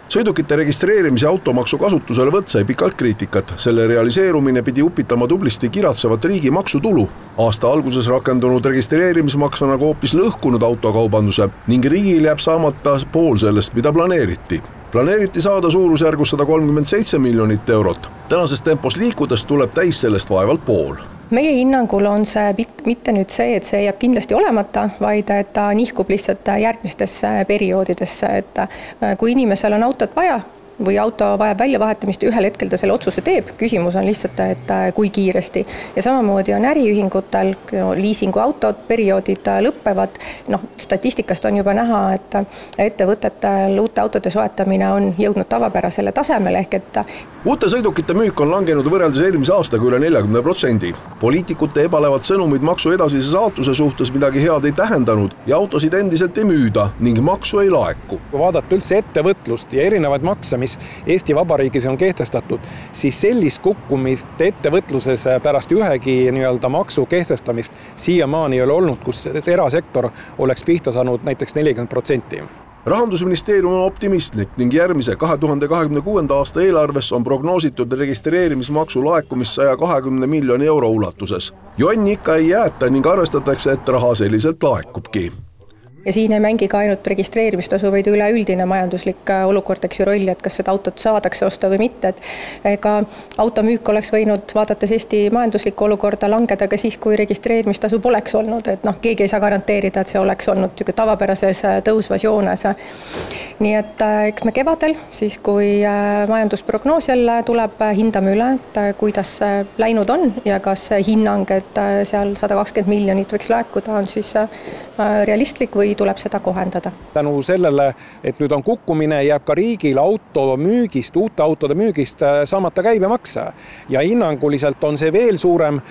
Sõidukite registreerimise automaksu kasutuselevõtt sai pikalt kriitikat. Selle realiseerumine pidi upitama tublisti kiratsevat riigi maksutulu. Aasta alguses rakendunud registreerimismaks on aga hoopis lõhkunud autokaubanduse ning riigil jääb saamata pool sellest, mida planeeriti. Planeeriti saada suurusjärgus 137 miljonit eurot. Tänases tempos liikudes tuleb täis sellest vaevalt pool. Meie hinnangul on see mitte nüüd see, et see jääb kindlasti olemata, vaid et ta nihkub lihtsalt järgmistesse perioodidesse, et kui inimesel on autot vaja või auto vajab väljavahetamist, ühel hetkel ta selle otsuse teeb. Küsimus on lihtsalt, et kui kiiresti. Ja samamoodi on äriühingutel, liisingu autod, perioodid lõppevad. Statistikast on juba näha, et ettevõtetel uute autode soetamine on jõudnud tavapärasele tasemele ehk et uute sõidukite müük on langenud võrreldes eelmise aastaga üle 40%. Poliitikute ebalevad sõnumid maksu edasise saatuse suhtes midagi head ei tähendanud ja autosid endiselt ei müüda ning maksu ei laeku. Kui vaadata üldse ettevõtlust ja erinevaid makse, mis Eesti Vabariigis on kehtestatud, siis sellist kukkumist ettevõtluses pärast ühegi maksu kehtestamist siiamaani ei ole olnud, kus erasektor oleks pihta saanud näiteks 40%. Rahandusministeerium on optimistlik ning järgmise 2026. aasta eelarves on prognoositud registreerimismaksu laekumist 120 miljoni euro ulatuses. Jonni ikka ei jääta ning arvestatakse, et raha selliselt laekubki. Ja siin ei mängi ka ainult registreerimistasu, vaid üleüldine majanduslik olukord, rolli, et kas seda autot saadakse osta või mitte. Ega automüük oleks võinud, vaadates Eesti majanduslikku olukorda, langeda ka siis, kui registreerimistasu poleks olnud. Et keegi ei saa garanteerida, et see oleks olnud tavapärases tõusvas joones. Nii et eks me kevadel, siis kui majandusprognoos jälle tuleb, hindame üle, et kuidas läinud on ja kas hinnang, et seal 120 miljonit võiks laekuda, on siis realistlik või tuleb seda kohendada. Tänu sellele, et nüüd on kukkumine, jääb ka riigil uute autode müügist saamata käibemakse. Ja hinnanguliselt on see veel suurem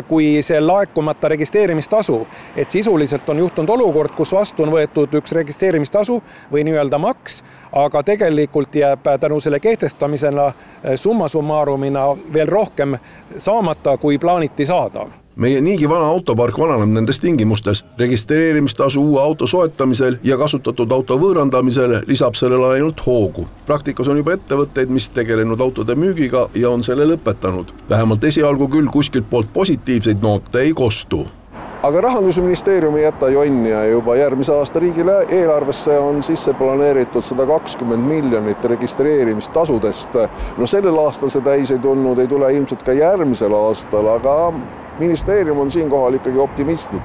kui see laekumata registreerimistasu. Et sisuliselt on juhtunud olukord, kus vastu on võetud üks registreerimistasu või maks, aga tegelikult jääb tänu selle kehtestamisena summa summarumina veel rohkem saamata, kui plaaniti saada. Meie niigi vana autopark vananeb nendes tingimustes. Registreerimistasu uue auto soetamisel ja kasutatud auto võõrandamisel lisab sellele ainult hoogu. Praktikas on juba ettevõtteid, mis tegelenud autode müügiga ja on selle lõpetanud. Vähemalt esialgu küll kuskilt poolt positiivseid noote ei kostu. Aga Rahandusministeerium ei jäta jonni ja juba järgmise aasta riigile eelarvesse on sisse planeeritud 120 miljonit registreerimistasudest. Sellel aastal see täis ei tulnud, ei tule ilmselt ka järgmisel aastal, aga ministeerium on siinkohal ikkagi optimistlik.